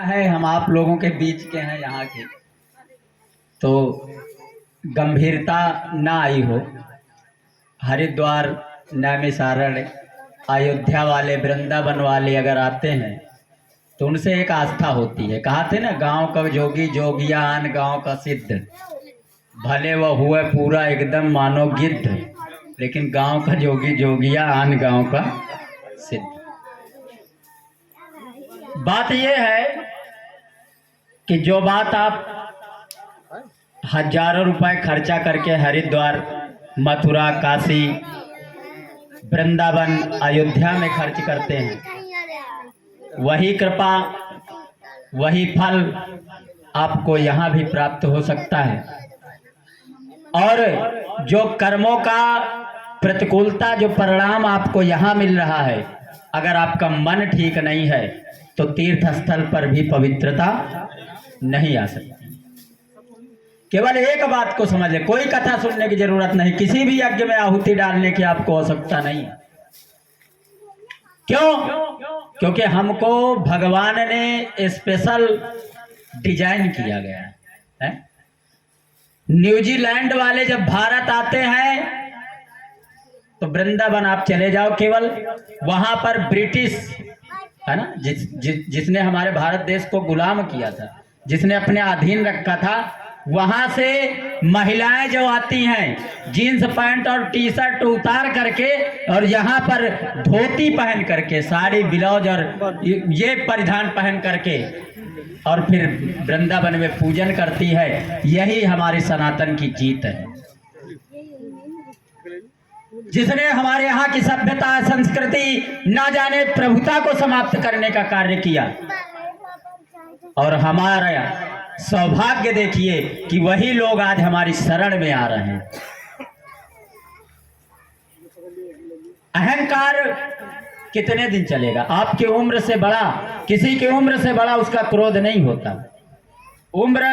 है हम आप लोगों के बीच के हैं यहाँ के, तो गंभीरता ना आई हो। हरिद्वार, नैमिषारण, अयोध्या वाले, वृंदावन वाले अगर आते हैं तो उनसे एक आस्था होती है। कहा थे ना, गांव का जोगी जोगिया आन गांव का सिद्ध, भले वह हुए पूरा एकदम मानो गिद्ध, लेकिन गांव का जोगी जोगिया आन गांव का सिद्ध। बात यह है कि जो बात आप हजारों रुपए खर्चा करके हरिद्वार, मथुरा, काशी, वृंदावन, अयोध्या में खर्च करते हैं, वही कृपा, वही फल आपको यहाँ भी प्राप्त हो सकता है। और जो कर्मों का प्रतिकूलता, जो परिणाम आपको यहाँ मिल रहा है, अगर आपका मन ठीक नहीं है तो तीर्थ स्थल पर भी पवित्रता नहीं आ सकती। केवल एक बात को समझ ले, कोई कथा सुनने की जरूरत नहीं, किसी भी यज्ञ में आहुति डालने की आपको आवश्यकता नहीं है। क्यों? क्योंकि हमको भगवान ने स्पेशल डिजाइन किया गया है। न्यूजीलैंड वाले जब भारत आते हैं तो वृंदावन आप चले जाओ, केवल वहां पर ब्रिटिश है ना, जिसने हमारे भारत देश को गुलाम किया था, जिसने अपने अधीन रखा था, वहां से महिलाएं जो आती हैं जीन्स पैंट और टी शर्ट उतार करके और यहाँ पर धोती पहन करके, साड़ी ब्लाउज और ये परिधान पहन करके, और फिर वृंदावन में पूजन करती है। यही हमारी सनातन की जीत है, जिसने हमारे यहाँ की सभ्यता, संस्कृति, ना जाने प्रभुता को समाप्त करने का कार्य किया। और हमारा सौभाग्य देखिए कि वही लोग आज हमारी शरण में आ रहे हैं। अहंकार कितने दिन चलेगा? आपकी उम्र से बड़ा, किसी की उम्र से बड़ा उसका क्रोध नहीं होता। उम्र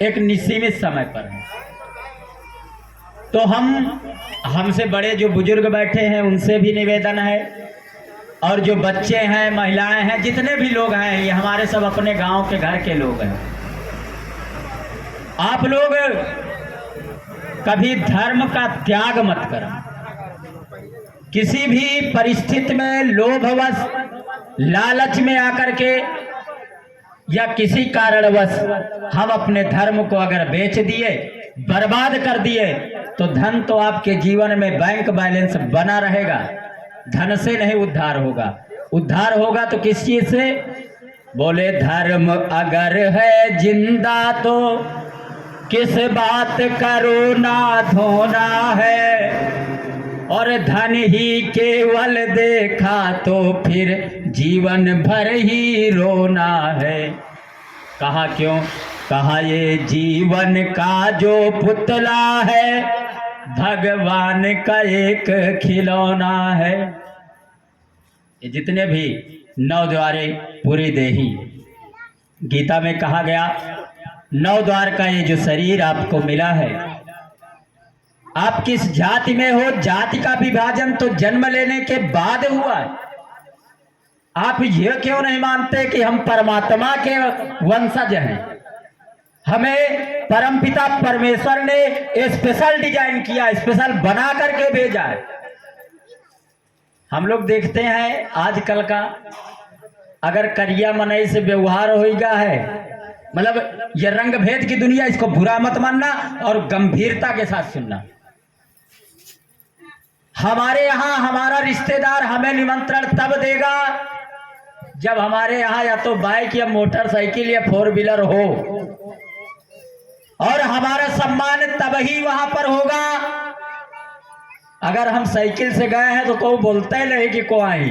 एक निसीमित समय पर है। तो हमसे बड़े जो बुजुर्ग बैठे हैं उनसे भी निवेदन है, और जो बच्चे हैं, महिलाएं हैं, जितने भी लोग हैं, ये हमारे सब अपने गांव के घर के लोग हैं। आप लोग कभी धर्म का त्याग मत करें। किसी भी परिस्थिति में लोभवश, लालच में आकर के या किसी कारणवश हम अपने धर्म को अगर बेच दिए, बर्बाद कर दिए, तो धन तो आपके जीवन में बैंक बैलेंस बना रहेगा, धन से नहीं उद्धार होगा। उद्धार होगा तो किस चीज से? बोले धर्म अगर है जिंदा तो किस बात करो ना धोना है, और धन ही केवल देखा तो फिर जीवन भर ही रोना है। कहा क्यों? कहा ये जीवन का जो पुतला है, भगवान का एक खिलौना है। ये जितने भी नौ द्वारे पूरी देही, गीता में कहा गया, नौ द्वार का ये जो शरीर आपको मिला है, आप किस जाति में हो, जाति का विभाजन तो जन्म लेने के बाद हुआ है। आप ये क्यों नहीं मानते कि हम परमात्मा के वंशज हैं? हमें परमपिता परमेश्वर ने स्पेशल डिजाइन किया, स्पेशल बना करके भेजा है। हम लोग देखते हैं आजकल का, अगर करिया मनई से व्यवहार होगा है, मतलब ये रंग भेद की दुनिया, इसको बुरा मत मानना और गंभीरता के साथ सुनना। हमारे यहाँ हमारा रिश्तेदार हमें निमंत्रण तब देगा जब हमारे यहाँ या तो बाइक या मोटरसाइकिल या फोर व्हीलर हो, और हमारा सम्मान तब ही वहां पर होगा। अगर हम साइकिल से गए हैं तो कोई बोलता ही नहीं कि को आई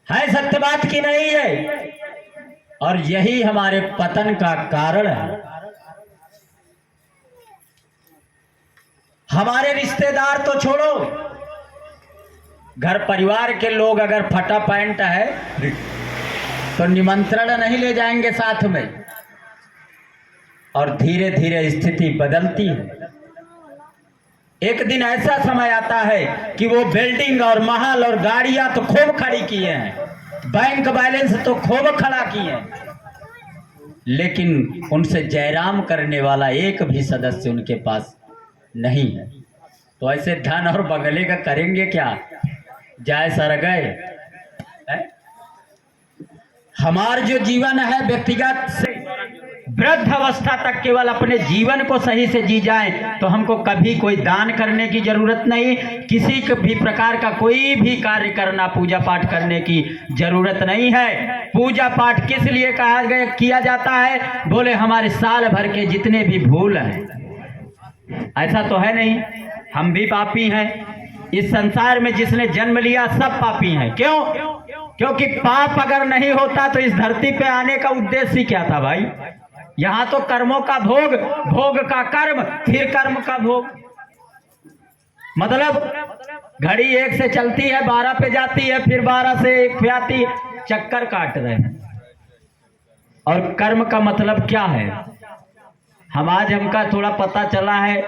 है, सत्य बात की नहीं है। और यही हमारे पतन का कारण है। हमारे रिश्तेदार तो छोड़ो, घर परिवार के लोग अगर फटा पैंट है तो निमंत्रण नहीं ले जाएंगे साथ में, और धीरे धीरे स्थिति बदलती है। एक दिन ऐसा समय आता है कि वो बिल्डिंग और महल और गाड़ियां तो खूब खड़ी किए हैं, बैंक बैलेंस तो खूब खड़ा किए, लेकिन उनसे जयराम करने वाला एक भी सदस्य उनके पास नहीं है। तो ऐसे धन और बंगले का करेंगे क्या, जाए सर गए। हमारा जो जीवन है व्यक्तिगत से वृद्ध अवस्था तक केवल अपने जीवन को सही से जी जाए, तो हमको कभी कोई दान करने की जरूरत नहीं, किसी भी प्रकार का कोई भी कार्य करना, पूजा पाठ करने की जरूरत नहीं है। पूजा पाठ किस लिए कहा गया किया जाता है, बोले हमारे साल भर के जितने भी भूल हैं। ऐसा तो है नहीं, हम भी पापी हैं। इस संसार में जिसने जन्म लिया सब पापी हैं। क्यों? क्योंकि पाप अगर नहीं होता तो इस धरती पे आने का उद्देश्य क्या था भाई। यहाँ तो कर्मों का भोग, भोग का कर्म, फिर कर्म का भोग। मतलब घड़ी 1 से चलती है, 12 पे जाती है, फिर 12 से 1 पे आती, चक्कर काट रहे हैं। और कर्म का मतलब क्या है, हमका थोड़ा पता चला है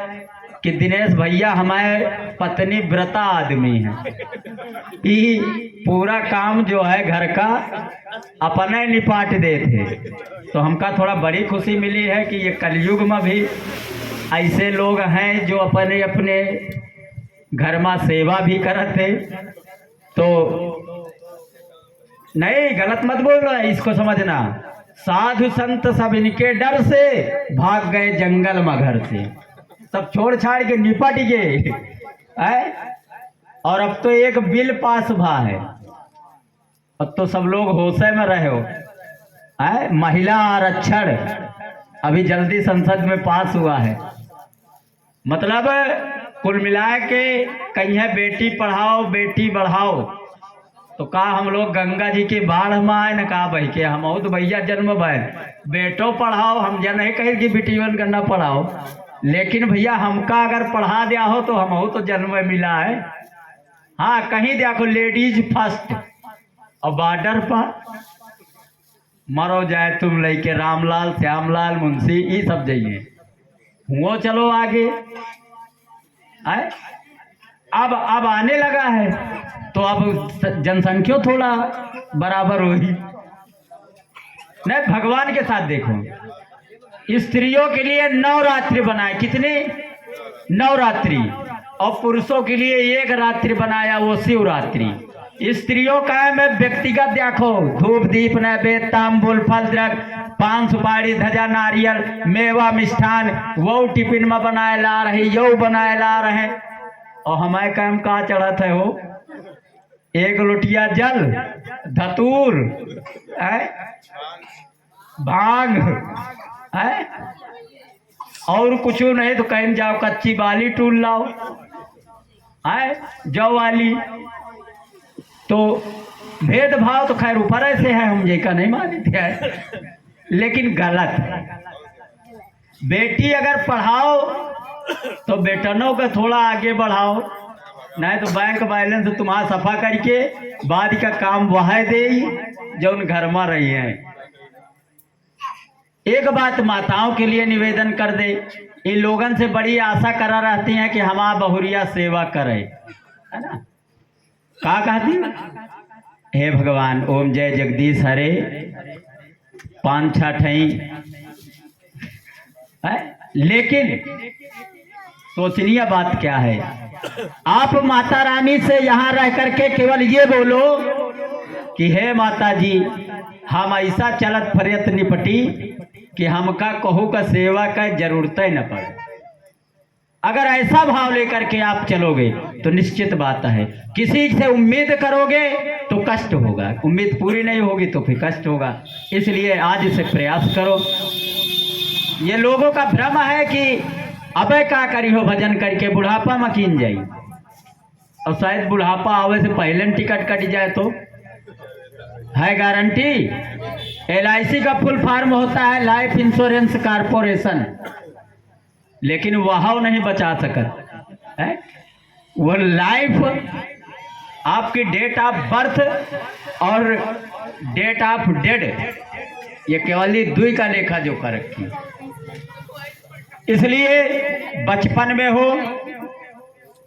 कि दिनेश भैया हमारे पत्नी व्रता आदमी है, ये पूरा काम जो है घर का अपने निपाट देते। तो हमका थोड़ा बड़ी खुशी मिली है कि ये कलयुग में भी ऐसे लोग हैं जो अपने अपने घर में सेवा भी करते। तो नहीं, गलत मत बोल रहा है, इसको समझना। साधु संत सब इनके डर से भाग गए जंगल में घर से, सब छोड़ छाड़ के निपट गए। और अब तो एक बिल पास भा है, अब तो सब लोग होशे में रहे हो। महिला आरक्षण अभी जल्दी संसद में पास हुआ है। मतलब कुल मिला के कहीं है बेटी पढ़ाओ बेटी बढ़ाओ, तो कहा हम लोग गंगा जी की बाढ़ में आए न, कहा भाई के हम तो भैया जन्म भय बेटो पढ़ाओ, हम जन नहीं कहे कि बेटीवन करना पढ़ाओ, लेकिन भैया हमका अगर पढ़ा दिया हो तो हम तो जन्म में मिला है। हाँ, कहीं देखो लेडीज फर्स्ट, और बॉर्डर पर मरो जाए तुम लेके रामलाल श्यामलाल मुंशी ये सब जाइए, हुओ चलो आगे। अब आने लगा है तो अब जनसंख्या थोड़ा बराबर होगी। नहीं, भगवान के साथ देखो, स्त्रियों के लिए नवरात्रि बनाए, कितने नवरात्रि, और पुरुषों के लिए 1 रात्रि बनाया, वो शिवरात्रि। स्त्रियों का है मैं व्यक्तिगत देखो, धूप दीप नैवेद्य तांबुल फल द्रव्य पान सुपारी ध्वजा नारियल मेवा मिष्ठान वो टिफिन में बनाए ला रहे, यो बनाए ला रहे। और हमारे काम कहा चढ़त है हो, 1 लोटिया जल, धतूर, भांग, और कुछ नहीं तो कहीं जाओ कच्ची बाली टूल लाओ, जौ वाली। तो भेदभाव तो खैर ऊपर ऐसे है, हम ये का नहीं मानते हैं, लेकिन गलत। बेटी अगर पढ़ाओ तो बेटनों को थोड़ा आगे बढ़ाओ, नहीं तो बैंक बैलेंस तुम्हारा सफा करके बाद का काम वह दे जो उन घर में रही है। एक बात माताओं के लिए निवेदन कर दे, इन लोगन से बड़ी आशा करा रहती हैं कि हमारा बहुरिया सेवा करे, है ना। क्या कहती, हे भगवान ओम जय जगदीश हरे 5-6 ठई, लेकिन सोचनीय बात क्या है, आप माता रानी से यहाँ रह करके केवल ये बोलो कि हे माता जी हम ऐसा चलत फरियत निपटी कि हमका कहू का सेवा का जरूरत ही न पड़े। अगर ऐसा भाव लेकर के आप चलोगे तो निश्चित बात है किसी से उम्मीद करोगे तो कष्ट होगा, उम्मीद पूरी नहीं होगी तो फिर कष्ट होगा। इसलिए आज से प्रयास करो। ये लोगों का भ्रम है कि अबे क्या करी हो भजन करके बुढ़ापा में कीन जाई, और शायद बुढ़ापा आवे से पहले टिकट कट जाए तो है गारंटी। LIC का फुल फॉर्म होता है लाइफ इंश्योरेंस कारपोरेशन, लेकिन वह नहीं बचा सकत है। वो लाइफ आपकी डेट ऑफ बर्थ और डेट ऑफ डेड ये केवल 2 का लेखा जोखा रखी। इसलिए बचपन में हो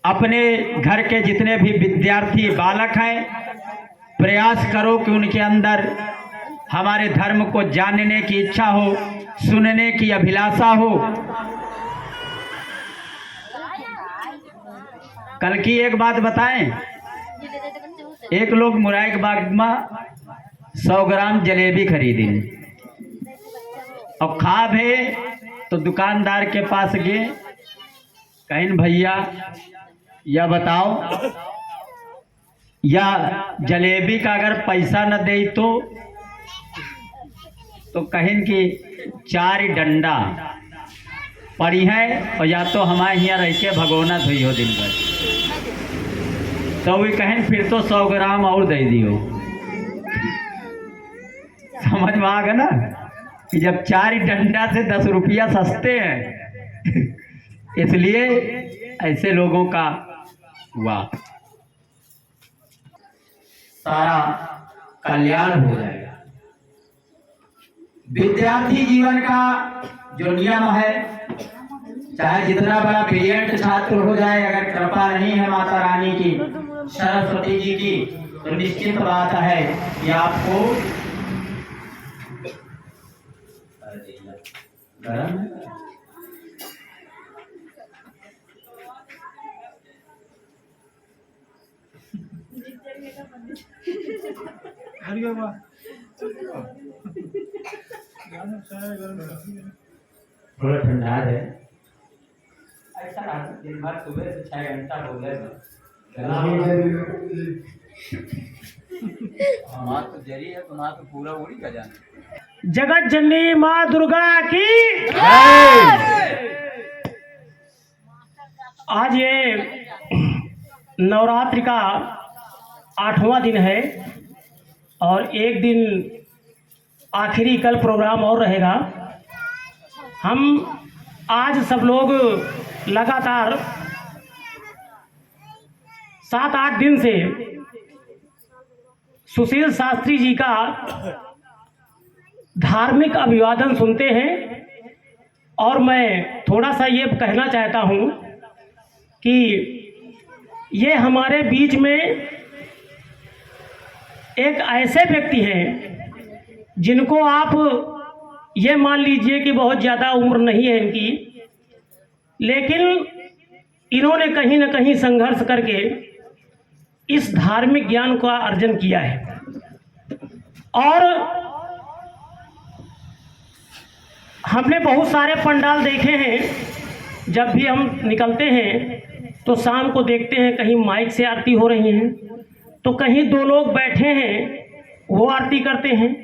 अपने घर के जितने भी विद्यार्थी बालक हैं प्रयास करो कि उनके अंदर हमारे धर्म को जानने की इच्छा हो, सुनने की अभिलाषा हो। कल की एक बात बताएं, एक लोग मुराइक बाग में 100 ग्राम जलेबी खरीदी और खा भे तो दुकानदार के पास गए, कहीं भैया या बताओ, या जलेबी का अगर पैसा न दे तो कहीं की 4 डंडा पड़ी है और या तो हमारे यहाँ रह के भगोना धोई हो दिन भर, तो वे कहें फिर तो 100 ग्राम और दे दियो। समझ में आ गया ना कि जब 4 डंडा से 10 रुपया सस्ते हैं इसलिए ऐसे लोगों का हुआ सारा कल्याण हो जाएगा। विद्यार्थी जीवन का जो नियम है, चाहे जितना बड़ा ब्रिलियंट छात्र हो जाए, अगर कृपा नहीं है माता रानी की, सरस्वती जी की, तो निश्चित बात है कि आपको गरम थोड़ा ठंडा है, ऐसा दिन भर सुबह से 6 घंटा बोले हमारा तो जरी है, तुम्हारा तो पूरा उड़ी का जाना। जगत जननी माँ दुर्गा की आज ये नवरात्रि का 8वां दिन है और एक दिन आखिरी कल प्रोग्राम और रहेगा। हम आज सब लोग लगातार 7-8 दिन से सुशील शास्त्री जी का धार्मिक अभिवादन सुनते हैं और मैं थोड़ा सा ये कहना चाहता हूँ कि ये हमारे बीच में एक ऐसे व्यक्ति हैं जिनको आप ये मान लीजिए कि बहुत ज़्यादा उम्र नहीं है इनकी, लेकिन इन्होंने कहीं न कहीं संघर्ष करके इस धार्मिक ज्ञान का अर्जन किया है। और हमने बहुत सारे पंडाल देखे हैं, जब भी हम निकलते हैं तो शाम को देखते हैं कहीं माइक से आरती हो रही हैं, तो कहीं 2 लोग बैठे हैं वो आरती करते हैं।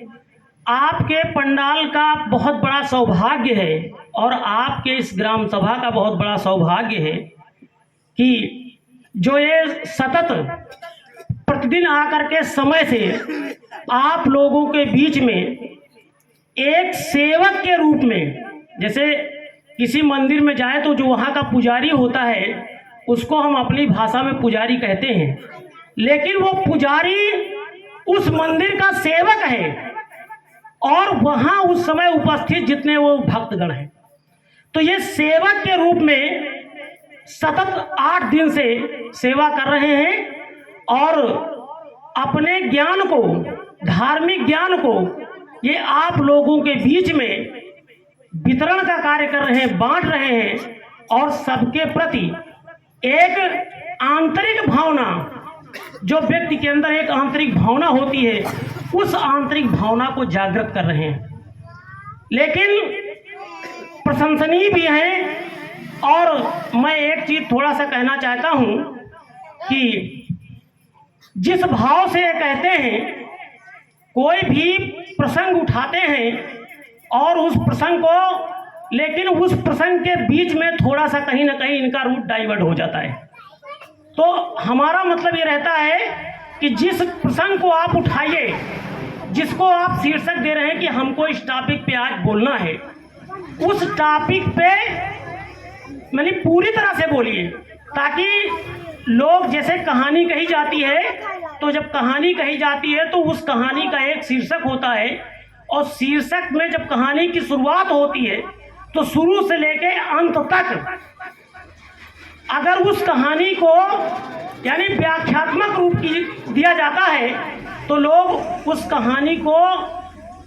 आपके पंडाल का बहुत बड़ा सौभाग्य है और आपके इस ग्राम सभा का बहुत बड़ा सौभाग्य है कि जो ये सतत प्रतिदिन आकर के समय से आप लोगों के बीच में एक सेवक के रूप में, जैसे किसी मंदिर में जाए तो जो वहाँ का पुजारी होता है उसको हम अपनी भाषा में पुजारी कहते हैं, लेकिन वो पुजारी उस मंदिर का सेवक है और वहाँ उस समय उपस्थित जितने वो भक्तगण हैं, तो ये सेवक के रूप में सतत 8 दिन से सेवा कर रहे हैं और अपने ज्ञान को, धार्मिक ज्ञान को ये आप लोगों के बीच में वितरण का कार्य कर रहे हैं, बांट रहे हैं और सबके प्रति एक आंतरिक भावना, जो व्यक्ति के अंदर एक आंतरिक भावना होती है, उस आंतरिक भावना को जागृत कर रहे हैं। लेकिन प्रशंसनीय भी है। और मैं एक चीज़ थोड़ा सा कहना चाहता हूँ कि जिस भाव से ये कहते हैं, कोई भी प्रसंग उठाते हैं और उस प्रसंग को, लेकिन उस प्रसंग के बीच में थोड़ा सा कहीं ना कहीं इनका रूट डाइवर्ट हो जाता है। तो हमारा मतलब ये रहता है कि जिस प्रसंग को आप उठाइए, जिसको आप शीर्षक दे रहे हैं कि हमको इस टॉपिक पे आज बोलना है, उस टॉपिक पे मैंने पूरी तरह से बोलिए, ताकि लोग, जैसे कहानी कही जाती है, तो जब कहानी कही जाती है तो उस कहानी का एक शीर्षक होता है और शीर्षक में जब कहानी की शुरुआत होती है तो शुरू से लेके अंत तक अगर उस कहानी को यानी व्याख्यात्मक रूप की दिया जाता है तो लोग उस कहानी को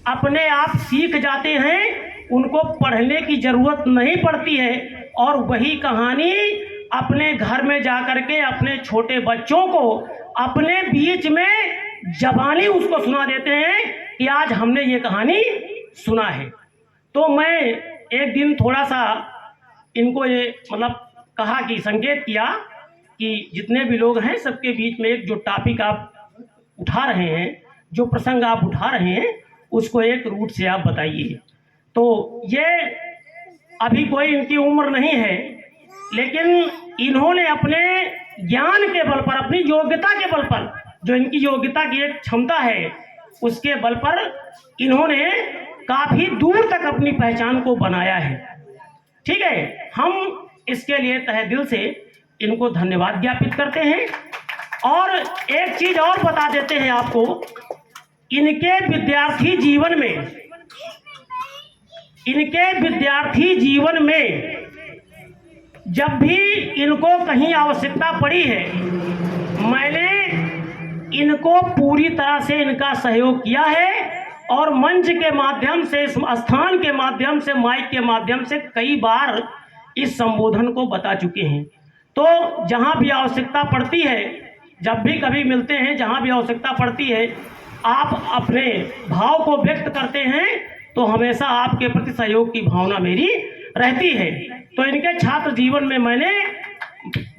अपने आप सीख जाते हैं, उनको पढ़ने की ज़रूरत नहीं पड़ती है, और वही कहानी अपने घर में जा कर के अपने छोटे बच्चों को अपने बीच में ज़बानी उसको सुना देते हैं कि आज हमने ये कहानी सुना है। तो मैं एक दिन थोड़ा सा इनको ये मतलब कहा कि संकेत किया कि जितने भी लोग हैं सबके बीच में एक जो टॉपिक आप उठा रहे हैं, जो प्रसंग आप उठा रहे हैं, उसको एक रूट से आप बताइए। तो ये अभी कोई इनकी उम्र नहीं है, लेकिन इन्होंने अपने ज्ञान के बल पर, अपनी योग्यता के बल पर, जो इनकी योग्यता की एक क्षमता है, उसके बल पर इन्होंने काफ़ी दूर तक अपनी पहचान को बनाया है। ठीक है, हम इसके लिए तहे दिल से इनको धन्यवाद ज्ञापित करते हैं। और एक चीज़ और बता देते हैं आपको, इनके विद्यार्थी जीवन में जब भी इनको कहीं आवश्यकता पड़ी है, मैंने इनको पूरी तरह से इनका सहयोग किया है, और मंच के माध्यम से, स्थान के माध्यम से, माइक के माध्यम से कई बार इस संबोधन को बता चुके हैं। तो जहाँ भी आवश्यकता पड़ती है, जब भी कभी मिलते हैं, जहाँ भी आवश्यकता पड़ती है, आप अपने भाव को व्यक्त करते हैं, तो हमेशा आपके प्रति सहयोग की भावना मेरी रहती है। तो इनके छात्र जीवन में मैंने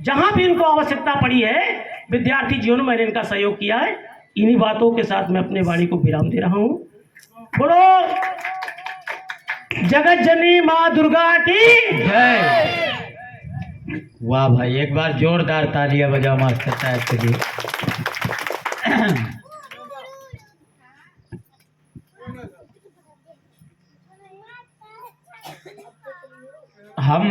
जहाँ भी इनको आवश्यकता पड़ी है, विद्यार्थी जीवन में मैंने इनका सहयोग किया है। इन्हीं बातों के साथ मैं अपने वाणी को विराम दे रहा हूँ। बोलो जगत जननी माँ दुर्गा की जय। वाह भाई, एक बार जोरदार तालियां बजाओ मास्टर साहब के लिए। हम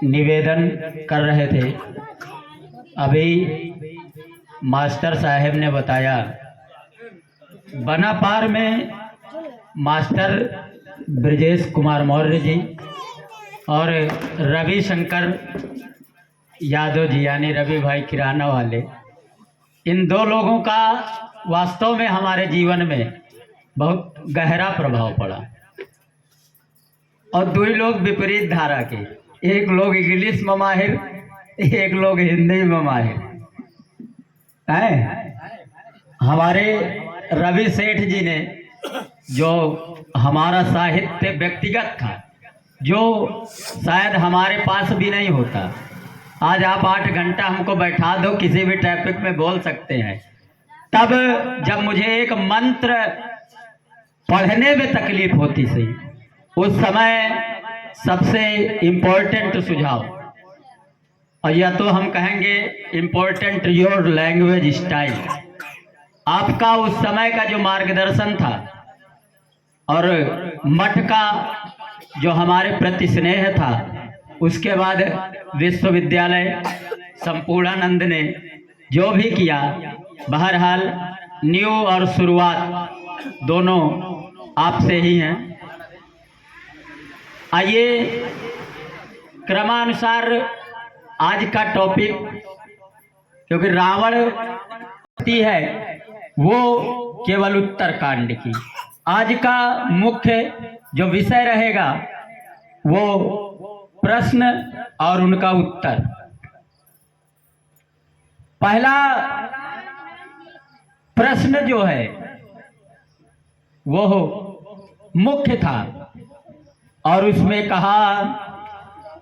निवेदन कर रहे थे, अभी मास्टर साहब ने बताया, बनापार में मास्टर ब्रजेश कुमार मौर्य जी और रवि शंकर यादव जी, यानी रवि भाई किराना वाले, इन दो लोगों का वास्तव में हमारे जीवन में बहुत गहरा प्रभाव पड़ा। और दो ही लोग विपरीत धारा के, एक लोग इंग्लिश में माहिर, एक लोग हिंदी में माहिर हैं। हमारे रवि सेठ जी ने, जो हमारा साहित्य व्यक्तिगत था, जो शायद हमारे पास भी नहीं होता, आज आप 8 घंटा हमको बैठा दो, किसी भी टॉपिक में बोल सकते हैं। तब जब मुझे एक मंत्र पढ़ने में तकलीफ होती थी, उस समय सबसे इम्पोर्टेंट सुझाव, और या तो हम कहेंगे इम्पोर्टेंट योर लैंग्वेज स्टाइल, आपका उस समय का जो मार्गदर्शन था, और मठ का जो हमारे प्रति स्नेह था, उसके बाद विश्वविद्यालय संपूर्णानंद ने जो भी किया, बहरहाल न्यू और शुरुआत दोनों आपसे ही हैं। आइए क्रमानुसार आज का टॉपिक, क्योंकि रावण है वो केवल उत्तरकांड की, आज का मुख्य जो विषय रहेगा वो प्रश्न और उनका उत्तर। पहला प्रश्न जो है वो मुख्य था, और उसमें कहा,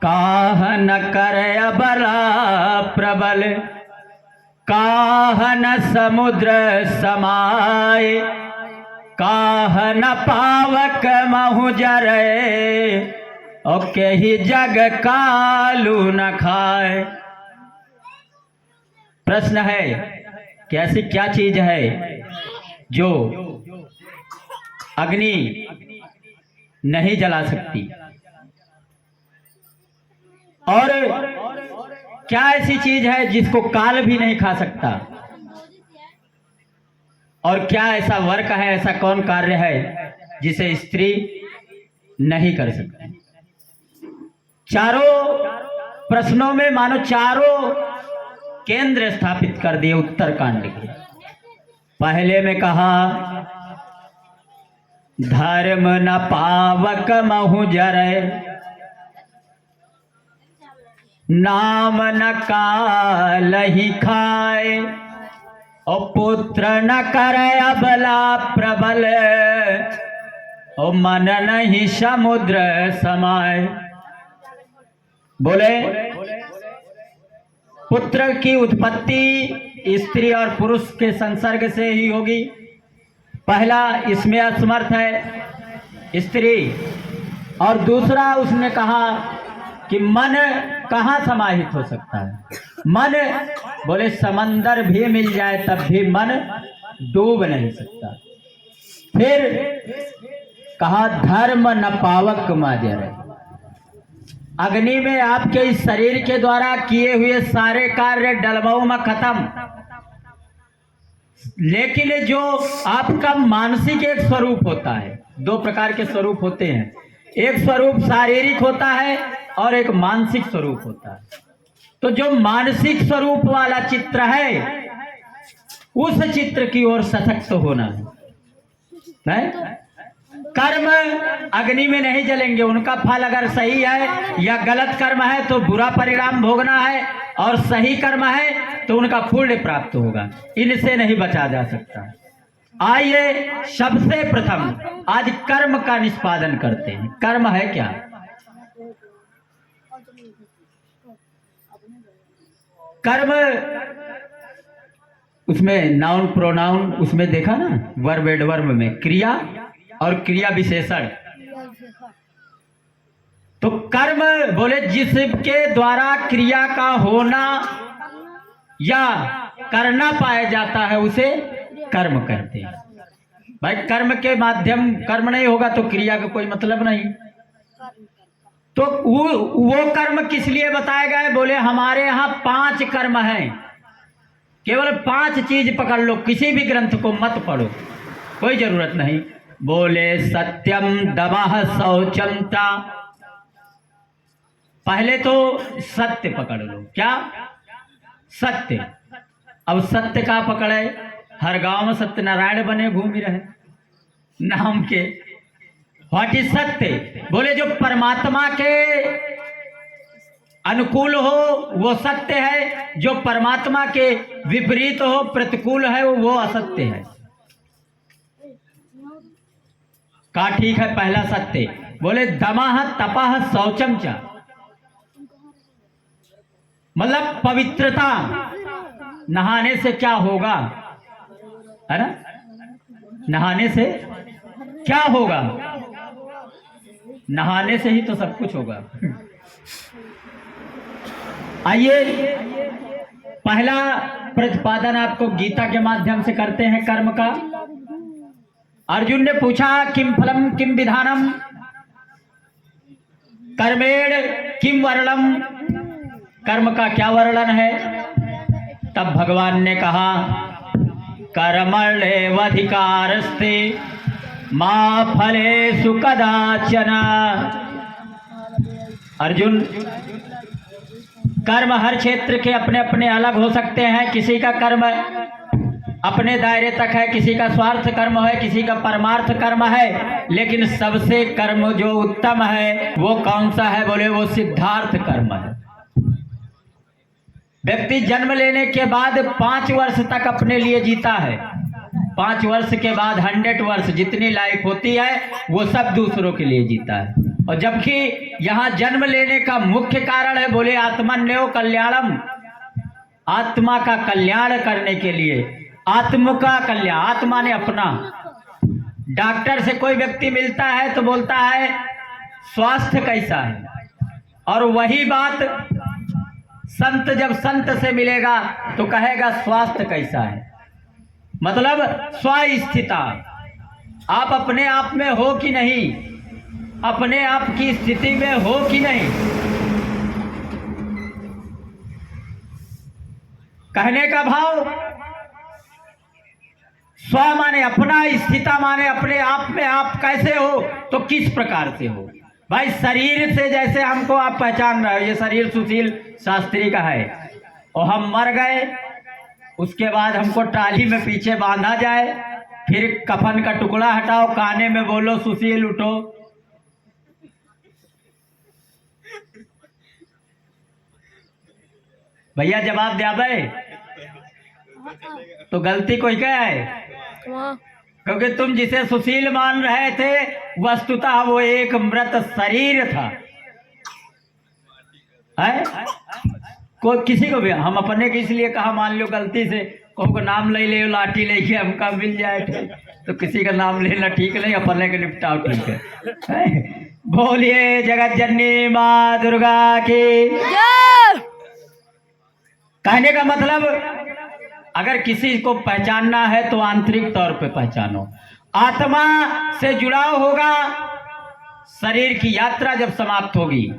काह न करे बला प्रबल, काह न समुद्र समाए, काह न पावक महु जरे, और केहि जग कालू न खाए। प्रश्न है कि ऐसी क्या चीज है जो अग्नि नहीं जला सकती, और क्या ऐसी चीज है जिसको काल भी नहीं खा सकता, और क्या ऐसा वर्क है, ऐसा कौन कार्य है जिसे स्त्री नहीं कर सकती। चारों प्रश्नों में मानो चारों केंद्र स्थापित कर दिए उत्तरकांड के। पहले में कहा धर्म न पावक महु जरे, नाम न कालहि खाए, और पुत्र न करे अबला प्रबल, और मन नहीं समुद्र समाए। बोले पुत्र की उत्पत्ति स्त्री और पुरुष के संसर्ग से ही होगी। पहला इसमें असमर्थ है स्त्री, और दूसरा उसने कहा कि मन कहाँ समाहित हो सकता है। मन बोले समंदर भी मिल जाए तब भी मन डूब नहीं सकता। फिर कहा धर्म न पावक माजर, अग्नि में आपके इस शरीर के द्वारा किए हुए सारे कार्य डलवाओं में खत्म, लेकिन जो आपका मानसिक एक स्वरूप होता है, दो प्रकार के स्वरूप होते हैं, एक स्वरूप शारीरिक होता है और एक मानसिक स्वरूप होता है। तो जो मानसिक स्वरूप वाला चित्र है उस चित्र की ओर सशक्त होना है। कर्म अग्नि में नहीं जलेंगे, उनका फल अगर सही है या गलत कर्म है तो बुरा परिणाम भोगना है, और सही कर्म है तो उनका पुण्य प्राप्त होगा। इनसे नहीं बचा जा सकता। आइए सबसे प्रथम आज कर्म का निष्पादन करते हैं। कर्म है क्या? कर्म उसमें नाउन प्रोनाउन उसमें देखा ना, वर्ब एडवर्ब में क्रिया और क्रिया विशेषण। तो कर्म बोले जिसके द्वारा क्रिया का होना या करना पाया जाता है उसे कर्म कहते हैं। भाई कर्म के माध्यम कर्म नहीं होगा तो क्रिया का कोई मतलब नहीं। तो वो कर्म किस लिए बताए गए? बोले हमारे यहाँ 5 कर्म हैं, केवल 5 चीज पकड़ लो, किसी भी ग्रंथ को मत पढ़ो, कोई जरूरत नहीं। बोले सत्यम दमः शौचम च, पहले तो सत्य पकड़ लो। क्या? सत्य। अब सत्य का पकड़े? हर गांव में सत्यनारायण बने घूम ही रहे नाम के। व्हाट इज सत्य? बोले जो परमात्मा के अनुकूल हो वो सत्य है, जो परमात्मा के विपरीत हो प्रतिकूल है वो असत्य है। का ठीक है पहला सत्य। बोले दमः तपः शौचम च, मतलब पवित्रता। नहाने से क्या होगा, है ना? नहाने से क्या होगा? नहाने से ही तो सब कुछ होगा। आइए पहला प्रतिपादन आपको गीता के माध्यम से करते हैं कर्म का। अर्जुन ने पूछा किम फलम किम विधानम कर्मेण किम वर्णम, कर्म का क्या वर्णन है? तब भगवान ने कहा कर्मण्येवाधिकारस्ते मा फलेषु कदाचन। अर्जुन कर्म हर क्षेत्र के अपने अपने अलग हो सकते हैं। किसी का कर्म अपने दायरे तक है, किसी का स्वार्थ कर्म है, किसी का परमार्थ कर्म है, लेकिन सबसे कर्म जो उत्तम है वो कौन सा है? बोले वो सिद्धार्थ कर्म है। व्यक्ति जन्म लेने के बाद 5 वर्ष तक अपने लिए जीता है, 5 वर्ष के बाद 100 वर्ष जितनी लाइफ होती है वो सब दूसरों के लिए जीता है। और जबकि यहाँ जन्म लेने का मुख्य कारण है बोले आत्मन्यो कल्याणम, आत्मा का कल्याण करने के लिए। आत्म का कल्याण, आत्मा ने अपना। डॉक्टर से कोई व्यक्ति मिलता है तो बोलता है स्वास्थ्य कैसा है, और वही बात संत जब संत से मिलेगा तो कहेगा स्वास्थ्य कैसा है। मतलब स्वस्थिता, आप अपने आप में हो कि नहीं, अपने आप की स्थिति में हो कि नहीं। कहने का भाव स्व माने अपना, स्थिता माने अपने आप में आप कैसे हो, तो किस प्रकार से हो। भाई शरीर से जैसे हमको आप पहचान रहे हो, ये शरीर सुशील शास्त्री का है और हम मर गए, उसके बाद हमको टाली में पीछे बांधा जाए, फिर कफन का टुकड़ा हटाओ, काने में बोलो सुशील उठो। भैया जवाब दिया भाई, तो गलती कोई क्या है? क्योंकि तुम जिसे सुशील मान रहे थे वस्तुतः वो एक मृत शरीर था। है कोई किसी को भी हम अपने के इसलिए कहा, मान लो गलती से को नाम ले ले लाठी लेके हमका मिल जाए तो किसी का नाम लेना ठीक नहीं, अपने के निपटाओ ठीक है। बोलिए जगत जननी माँ दुर्गा की। कहने का मतलब अगर किसी को पहचानना है तो आंतरिक तौर पे पहचानो, आत्मा से जुड़ाव होगा। शरीर की यात्रा जब समाप्त होगी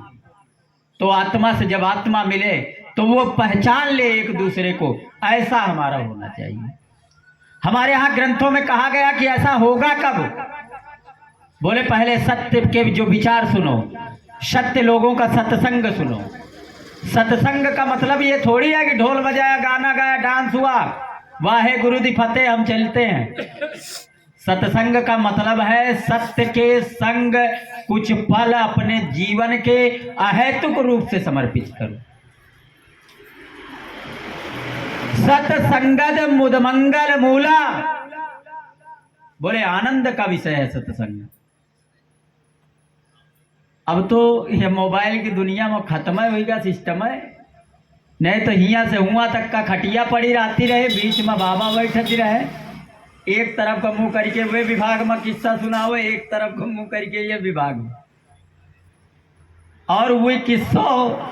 तो आत्मा से जब आत्मा मिले तो वो पहचान ले एक दूसरे को, ऐसा हमारा होना चाहिए। हमारे यहाँ ग्रंथों में कहा गया कि ऐसा होगा कब? बोले पहले सत्य के जो विचार सुनो, सत्य लोगों का सत्संग सुनो। सत्संग का मतलब ये थोड़ी है कि ढोल बजाया, गाना गाया, डांस हुआ, वाहे गुरु दी फतेह हम चलते हैं। सत्संग का मतलब है सत्य के संग कुछ पल अपने जीवन के अहेतुक रूप से समर्पित करो। सत्संगद मुदमंगल मूला, बोले आनंद का विषय है सत्संग। अब तो ये मोबाइल की दुनिया में खत्म है, होगा सिस्टम है। नहीं तो हिया से हुआ तक का खटिया पड़ी रहती रहे, बीच में बाबा बैठती रहे, एक तरफ का मुंह करके वे विभाग में किस्सा सुनाओ, एक तरफ का मुंह करके ये विभाग में। और वही किस्सा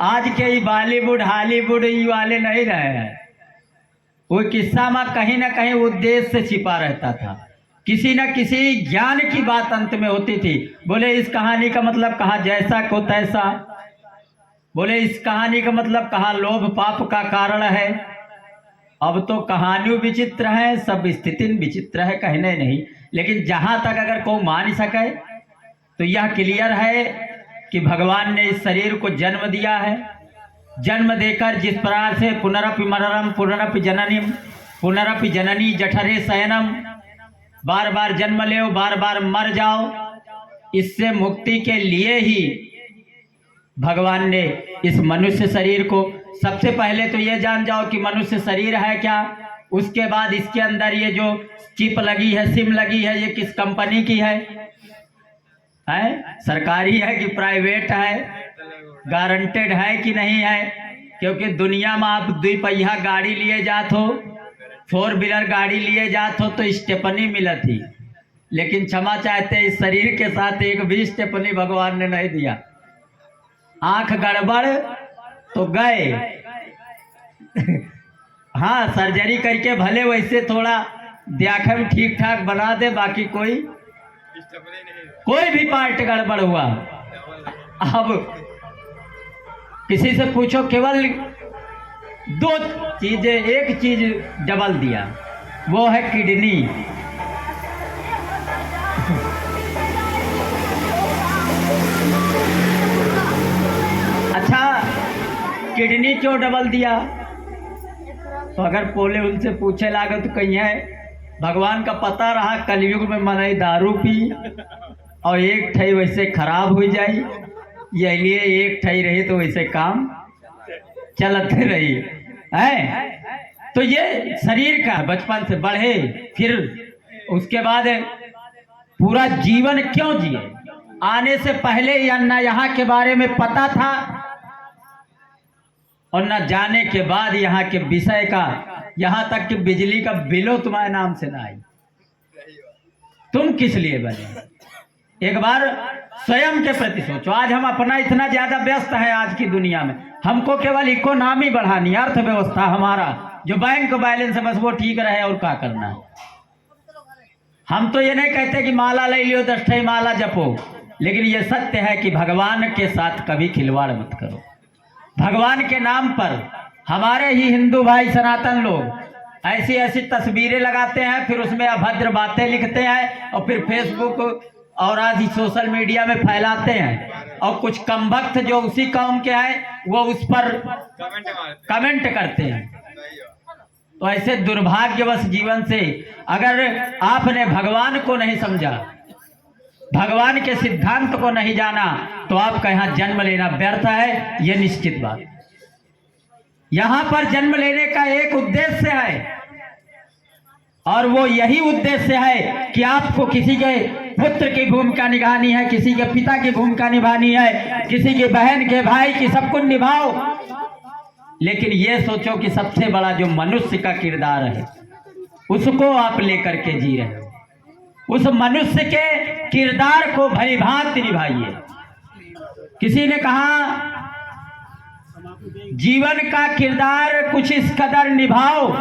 आज के ही बॉलीवुड हॉलीवुड ये वाले नहीं रहे हैं। वो किस्सा में कहीं ना कहीं उद्देश्य से छिपा रहता था, किसी न किसी ज्ञान की बात अंत में होती थी। बोले इस कहानी का मतलब कहा जैसा को तैसा, बोले इस कहानी का मतलब कहा लोभ पाप का कारण है। अब तो कहानियों विचित्र है, सब स्थिति विचित्र है, कहने नहीं। लेकिन जहां तक अगर कोई मान सके तो यह क्लियर है कि भगवान ने इस शरीर को जन्म दिया है। जन्म देकर जिस प्रकार से पुनरपि मरणम पुनरपि जननीम पुनरपि जननी जठरे शयनम, बार बार जन्म लो बार बार मर जाओ, इससे मुक्ति के लिए ही भगवान ने इस मनुष्य शरीर को, सबसे पहले तो ये जान जाओ कि मनुष्य शरीर है क्या। उसके बाद इसके अंदर ये जो चिप लगी है, सिम लगी है, ये किस कंपनी की है? सरकारी है कि प्राइवेट है? गारंटेड है कि नहीं है? क्योंकि दुनिया में आप 2 पहिया गाड़ी लिए जात हो, 4 व्हीलर गाड़ी लिए जात हो तो स्टेपनी मिलत थी, लेकिन क्षमा चाहते इस शरीर के साथ एक भी स्टेपनी भगवान ने नहीं दिया। आंख गड़बड़ तो गए हाँ, सर्जरी करके भले वैसे थोड़ा देखे में ठीक ठाक बना दे, बाकी कोई भी पार्ट गड़बड़ हुआ। अब किसी से पूछो, केवल 2 चीजें, एक चीज डबल दिया, वो है किडनी। अच्छा, किडनी क्यों डबल दिया? तो अगर पोले उनसे पूछे लागे तो कहीं है भगवान का पता रहा कलयुग में मनाई दारू पी और एक ठई वैसे खराब हो जाई, ये लिए एक ठई रही तो वैसे काम चलते रही है। तो ये शरीर का बचपन से बढ़े, फिर उसके बाद पूरा जीवन क्यों जिए? आने से पहले या न यहाँ के बारे में पता था और न जाने के बाद यहाँ के विषय का, यहाँ तक कि बिजली का बिलो तुम्हारे नाम से ना आई। तुम किस लिए बने? एक बार स्वयं के प्रति सोचो। आज हम अपना इतना ज्यादा व्यस्त है आज की दुनिया में, हमको केवल इकोनॉमी बढ़ानी, अर्थव्यवस्था हमारा जो बैंक बैलेंस है बस वो ठीक रहे, और क्या करना है। हम तो ये नहीं कहते कि माला ले लियो 10 ठे माला जपो, लेकिन ये सत्य है कि भगवान के साथ कभी खिलवाड़ मत करो। भगवान के नाम पर हमारे ही हिंदू भाई सनातन लोग ऐसी ऐसी तस्वीरें लगाते हैं, फिर उसमें अभद्र बातें लिखते हैं और फिर फेसबुक और आज ही सोशल मीडिया में फैलाते हैं, और कुछ कमबख्त जो उसी कौम के हैं वो उस पर कमेंट करते हैं। तो ऐसे दुर्भाग्यवश जीवन से अगर आपने भगवान को नहीं समझा, भगवान के सिद्धांत को नहीं जाना, तो आपका यहाँ जन्म लेना व्यर्थ है, यह निश्चित बात। यहाँ पर जन्म लेने का एक उद्देश्य है, और वो यही उद्देश्य है कि आपको किसी के पुत्र की भूमिका निभानी है, किसी के पिता की भूमिका निभानी है, किसी के बहन के भाई की, सब कुछ निभाओ। लेकिन ये सोचो कि सबसे बड़ा जो मनुष्य का किरदार है उसको आप लेकर के जी रहे हो। उस मनुष्य के किरदार को भली भांति निभाइए। किसी ने कहा जीवन का किरदार कुछ इस कदर निभाओ,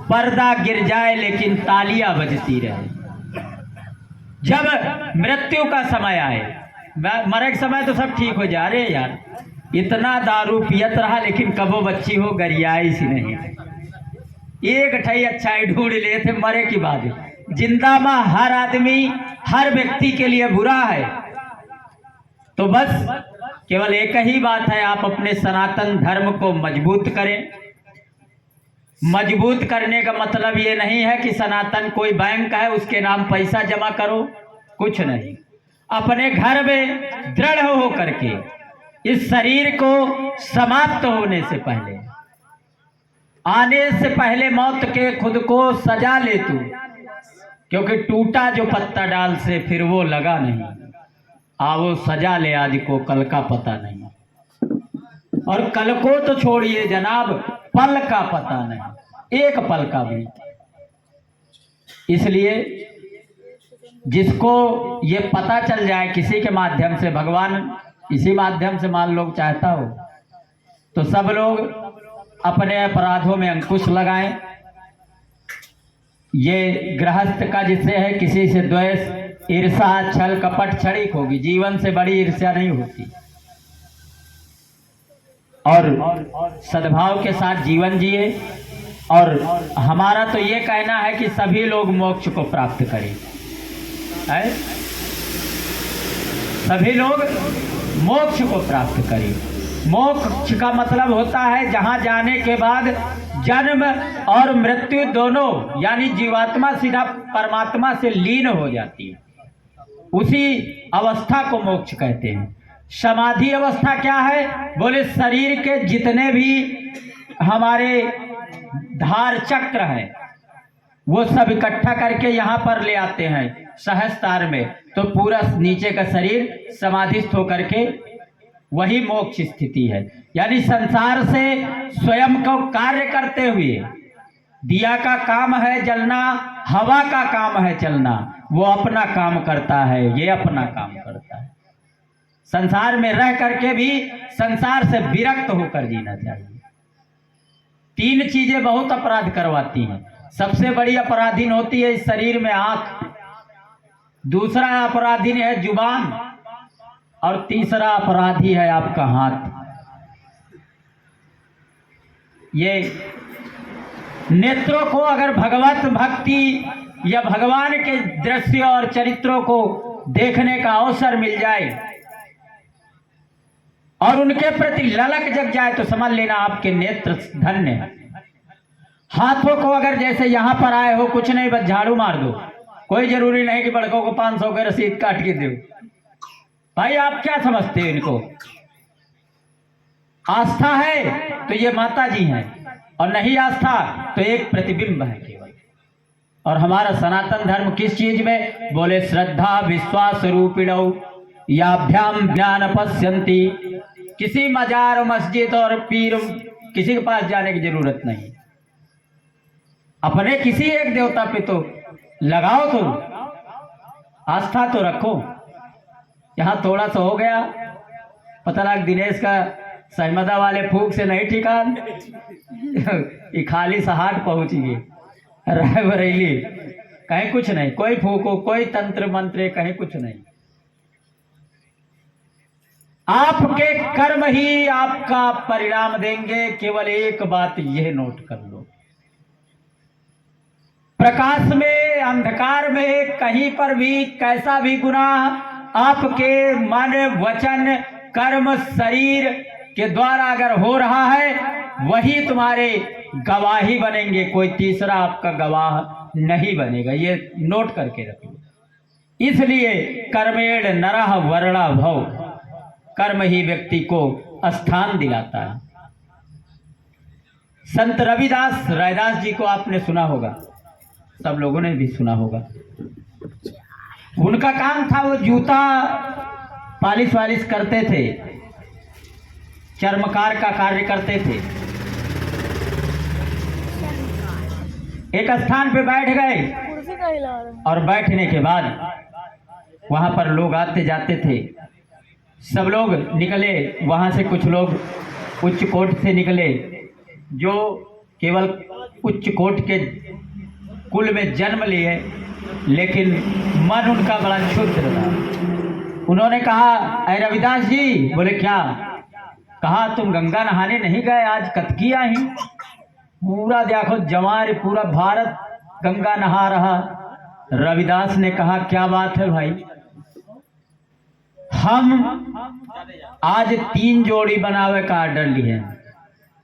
पर्दा गिर जाए लेकिन तालियां बजती रहे। जब मृत्यु का समय आए, मरे के समय तो सब ठीक हो जा रहे यार, इतना दारू पियत रहा लेकिन कबो बच्ची हो गरियाई सी नहीं, एक ठई अच्छाई ढूंढ लिए थे, मरे की बात है। जिंदा में हर आदमी, हर व्यक्ति के लिए बुरा है। तो बस केवल एक ही बात है, आप अपने सनातन धर्म को मजबूत करें। मजबूत करने का मतलब ये नहीं है कि सनातन कोई बैंक है उसके नाम पैसा जमा करो, कुछ नहीं। अपने घर में दृढ़ हो करके इस शरीर को समाप्त होने से पहले, आने से पहले मौत के खुद को सजा ले तू, क्योंकि टूटा जो पत्ता डाल से फिर वो लगा नहीं। आवो सजा ले आज को, कल का पता नहीं। और कल को तो छोड़िए जनाब, पल का पता नहीं, एक पल का भी। इसलिए जिसको ये पता चल जाए किसी के माध्यम से, भगवान इसी माध्यम से मान लो चाहता हो, तो सब लोग अपने अपराधों में अंकुश लगाएं। ये गृहस्थ का जिससे है किसी से द्वेष, ईर्ष्या, छल कपट क्षणिक होगी, जीवन से बड़ी ईर्ष्या नहीं होती। और सद्भाव के साथ जीवन जिए। और हमारा तो ये कहना है कि सभी लोग मोक्ष को प्राप्त करें, है? सभी लोग मोक्ष को प्राप्त करें। मोक्ष का मतलब होता है जहां जाने के बाद जन्म और मृत्यु दोनों, यानी जीवात्मा सीधा परमात्मा से लीन हो जाती है, उसी अवस्था को मोक्ष कहते हैं। समाधि अवस्था क्या है? बोले शरीर के जितने भी हमारे धार चक्र हैं वो सब इकट्ठा करके यहाँ पर ले आते हैं सहस्त्रार में, तो पूरा नीचे का शरीर समाधिस्थ होकर के वही मोक्ष स्थिति है। यानी संसार से स्वयं को कार्य करते हुए, दिया का काम है जलना, हवा का काम है चलना, वो अपना काम करता है, ये अपना काम करता है। संसार में रह करके भी संसार से विरक्त होकर जीना चाहिए। तीन चीजें बहुत अपराध करवाती हैं। सबसे बड़ी अपराधीन होती है इस शरीर में आंख, दूसरा अपराधीन है जुबान, और तीसरा अपराधी है आपका हाथ। ये नेत्रों को अगर भगवत भक्ति या भगवान के दृश्य और चरित्रों को देखने का अवसर मिल जाए और उनके प्रति ललक जग जाए तो समझ लेना आपके नेत्र धन्य है। हाथों को अगर जैसे यहां पर आए हो, कुछ नहीं बस झाड़ू मार दो, कोई जरूरी नहीं कि बड़कों को 500 की रसीद काट के दो। भाई आप क्या समझते हो इनको? आस्था है तो ये माता जी हैं, और नहीं आस्था तो एक प्रतिबिंब है केवल। और हमारा सनातन धर्म किस चीज में? बोले श्रद्धा विश्वास रूपिणौ याभ्याम ज्ञान पश्यन्ति। किसी मजार मस्जिद और पीर किसी के पास जाने की जरूरत नहीं, अपने किसी एक देवता पे तो लगाओ, तो आस्था तो रखो। यहाँ थोड़ा सा हो गया, पता लग दिनेश का सहमदा वाले फूक से नहीं ठिकान, ये खाली सहाट पहुंच गई रायबरेली, कहीं कुछ नहीं, कोई फूको, कोई तंत्र मंत्र, कहीं कुछ नहीं। आपके कर्म ही आपका परिणाम देंगे। केवल एक बात यह नोट कर लो, प्रकाश में, अंधकार में, कहीं पर भी कैसा भी गुनाह आपके मन, वचन, कर्म, शरीर के द्वारा अगर हो रहा है, वही तुम्हारे गवाही बनेंगे, कोई तीसरा आपका गवाह नहीं बनेगा। ये नोट करके रखिए। इसलिए कर्मेण नरः वर्णा भव, कर्म ही व्यक्ति को स्थान दिलाता है। संत रविदास रायदास जी को आपने सुना होगा, सब लोगों ने भी सुना होगा। उनका काम था, वो जूता पालिश वालिश करते थे, चर्मकार का कार्य करते थे। एक स्थान पे बैठ गए और बैठने के बाद वहां पर लोग आते जाते थे। सब लोग निकले वहां से, कुछ लोग उच्च कोट से निकले, जो केवल उच्च कोट के कुल में जन्म लिए, लेकिन मन उनका बड़ा क्षुद्र था। उन्होंने कहा, अरे रविदास जी। बोले क्या? कहा तुम गंगा नहाने नहीं गए आज? कतकी आई। पूरा देखो जवार, पूरा भारत गंगा नहा रहा। रविदास ने कहा, क्या बात है भाई, हम आज 3 जोड़ी बनावे का ऑर्डर लिए,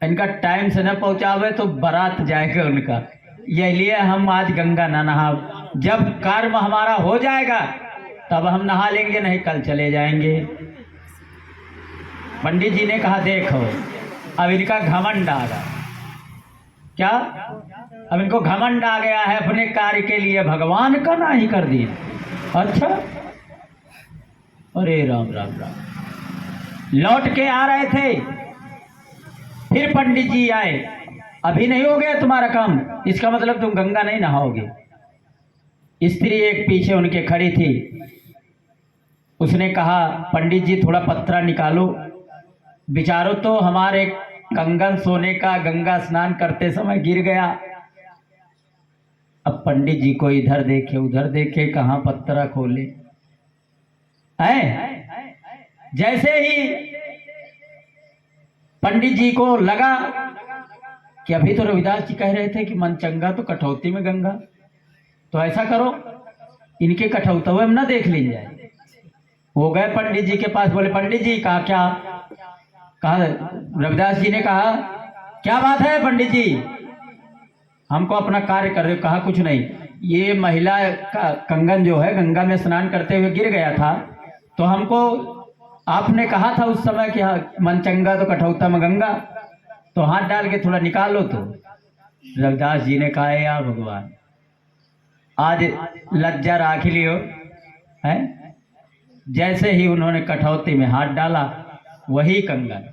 इनका टाइम से न पहुंचावे तो बारात जाएगा उनका, ये लिए हम आज गंगा न नहा। जब कर्म हमारा हो जाएगा तब हम नहा लेंगे, नहीं कल चले जाएंगे। पंडित जी ने कहा, देखो अब इनका घमंड आ गया। क्या? अब इनको घमंड आ गया है, अपने कार्य के लिए भगवान का ना ही कर दिया। अच्छा, अरे राम राम राम। लौट के आ रहे थे, फिर पंडित जी आए, अभी नहीं हो गया तुम्हारा काम, इसका मतलब तुम गंगा नहीं नहाओगे। स्त्री एक पीछे उनके खड़ी थी, उसने कहा, पंडित जी थोड़ा पत्रा निकालो, बिचारो तो हमारे कंगन सोने का गंगा स्नान करते समय गिर गया। अब पंडित जी को इधर देखे उधर देखे, कहाँ पत्रा खोले है। जैसे ही पंडित जी को लगा कि अभी तो रविदास जी कह रहे थे कि मन चंगा तो कठौती में गंगा, तो ऐसा करो इनके कठौतवे में ना देख ली जाए। वो गए पंडित जी के पास, बोले पंडित जी कहा क्या? कहा रविदास जी ने कहा, क्या बात है पंडित जी, हमको अपना कार्य कर रहे हो? कहा कुछ नहीं, ये महिला का कंगन जो है गंगा में स्नान करते हुए गिर गया था, तो हमको आपने कहा था उस समय कि हाँ मन चंगा तो कठौता में गंगा, तो हाथ डाल के थोड़ा निकालो। तो रविदास जी ने कहा, यार भगवान आज लज्जा राख लियो है। जैसे ही उन्होंने कठौती में हाथ डाला, वही कंगन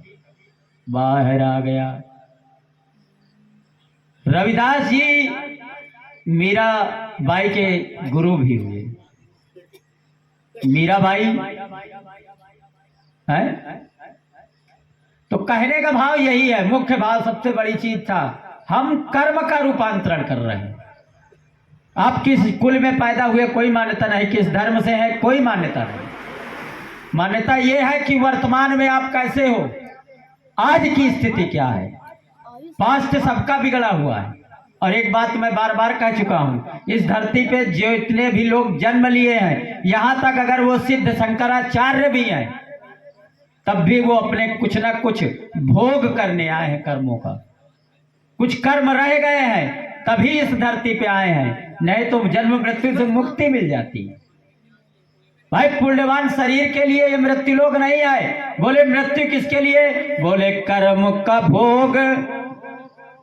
बाहर आ गया। रविदास जी मीराबाई के गुरु भी हुए। मीराबाई है, तो कहने का भाव यही है, मुख्य भाव सबसे बड़ी चीज था, हम कर्म का रूपांतरण कर रहे हैं। आप किस कुल में पैदा हुए कोई मान्यता नहीं, किस धर्म से है कोई मान्यता नहीं। मान्यता यह है कि वर्तमान में आप कैसे हो, आज की स्थिति क्या है। पास्ट सबका बिगड़ा हुआ है। और एक बात मैं बार बार कह चुका हूं, इस धरती पे जो इतने भी लोग जन्म लिए हैं, यहां तक अगर वो सिद्ध शंकराचार्य भी हैं, तब भी वो अपने कुछ ना कुछ भोग करने आए हैं कर्मों का। कुछ कर्म रह गए हैं तभी इस धरती पे आए हैं, नहीं तो जन्म मृत्यु से मुक्ति मिल जाती। भाई पुण्यवान शरीर के लिए ये मृत्यु लोग नहीं आए। बोले मृत्यु किसके लिए? बोले कर्म का भोग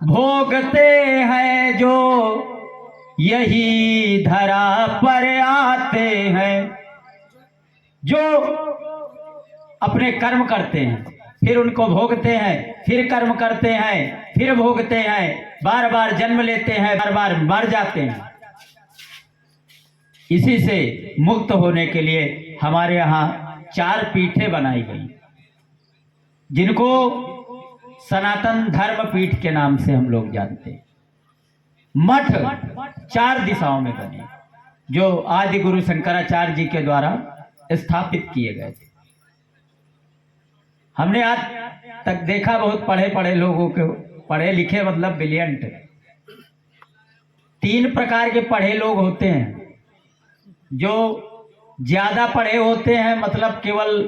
भोगते हैं जो यही धरा पर आते हैं। जो अपने कर्म करते हैं, फिर उनको भोगते हैं, फिर कर्म करते हैं, फिर भोगते हैं, बार बार जन्म लेते हैं, बार बार मर जाते हैं। इसी से मुक्त होने के लिए हमारे यहाँ 4 पीठें बनाई गई, जिनको सनातन धर्म पीठ के नाम से हम लोग जानते हैं। मठ 4 दिशाओं में बने, जो आदि गुरु शंकराचार्य जी के द्वारा स्थापित किए गए थे। हमने आज तक देखा बहुत पढ़े पढ़े लोगों के, पढ़े लिखे मतलब ब्रिलियंट, तीन प्रकार के पढ़े लोग होते हैं। जो ज्यादा पढ़े होते हैं, मतलब केवल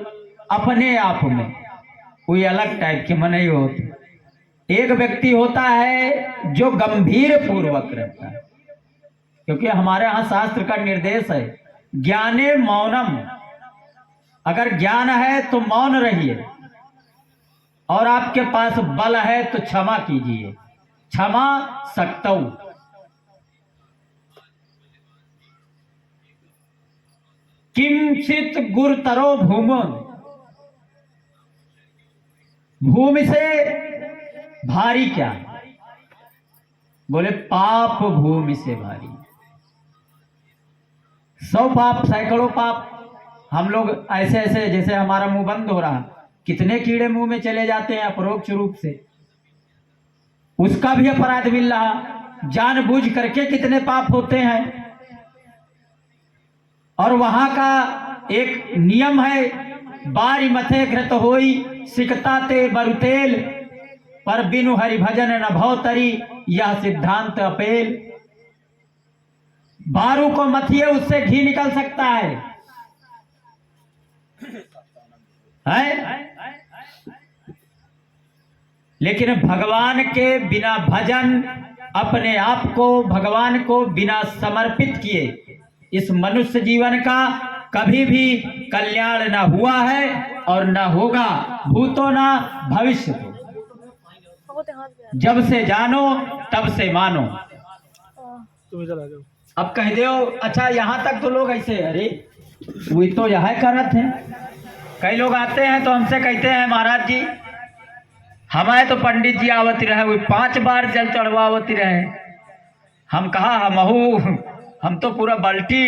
अपने आप में कोई अलग टाइप के मन ही होते। एक व्यक्ति होता है जो गंभीर पूर्वक रहता है, क्योंकि हमारे यहाँ शास्त्र का निर्देश है ज्ञाने मौनम। अगर ज्ञान है तो मौन रहिए, और आपके पास बल है तो क्षमा कीजिए। क्षमा सक्तौ। किंचित गुरुतरो भूमि, भूमि से भारी क्या? बोले पाप भूमि से भारी। 100 पाप, सैकड़ों पाप हम लोग ऐसे ऐसे, जैसे हमारा मुंह बंद हो रहा, कितने कीड़े मुंह में चले जाते हैं अपरोक्ष रूप से, उसका भी अपराध मिल रहा। जानबूझ करके कितने पाप होते हैं। और वहां का एक नियम है, बारी मथे घृत होई सिकता ते बरुतेल, पर बिनु हरि भजन न भवतरी, यह सिद्धांत अपेल। बारू को मथिए, उससे घी निकल सकता है? लेकिन भगवान के बिना भजन, अपने आप को भगवान को बिना समर्पित किए, इस मनुष्य जीवन का कभी भी कल्याण ना हुआ है और ना होगा, भूतो ना भविष्य तो। जब से जानो तब से मानो। अब कह दो, अच्छा यहाँ तक तो लोग ऐसे, अरे वही तो यह करत है। कई लोग आते हैं तो हमसे कहते हैं, महाराज जी हमारे तो पंडित जी आवती रहे, वो 5 बार जल चढ़वावती रहे। हम कहा हम तो पूरा बाल्टी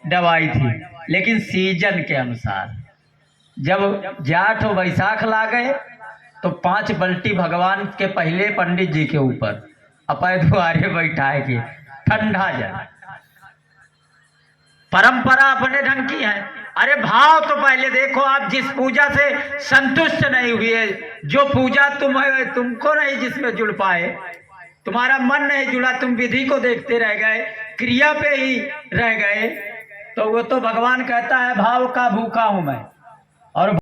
दवाई थी, लेकिन सीजन के अनुसार जब जाठ और बैसाख ला गए तो 5 बल्टी भगवान के पहले पंडित जी के ऊपर अपने द्वारे बैठाए के ठंडा जल। परंपरा अपने ढंग की है। अरे भाव तो पहले देखो, आप जिस पूजा से संतुष्ट नहीं हुए, जो पूजा तुमको नहीं जिसमें जुड़ पाए, तुम्हारा मन नहीं जुड़ा, तुम विधि को देखते रह गए, क्रिया पे ही रह गए, तो वो तो भगवान कहता है भाव का भूखा हूं मैं। और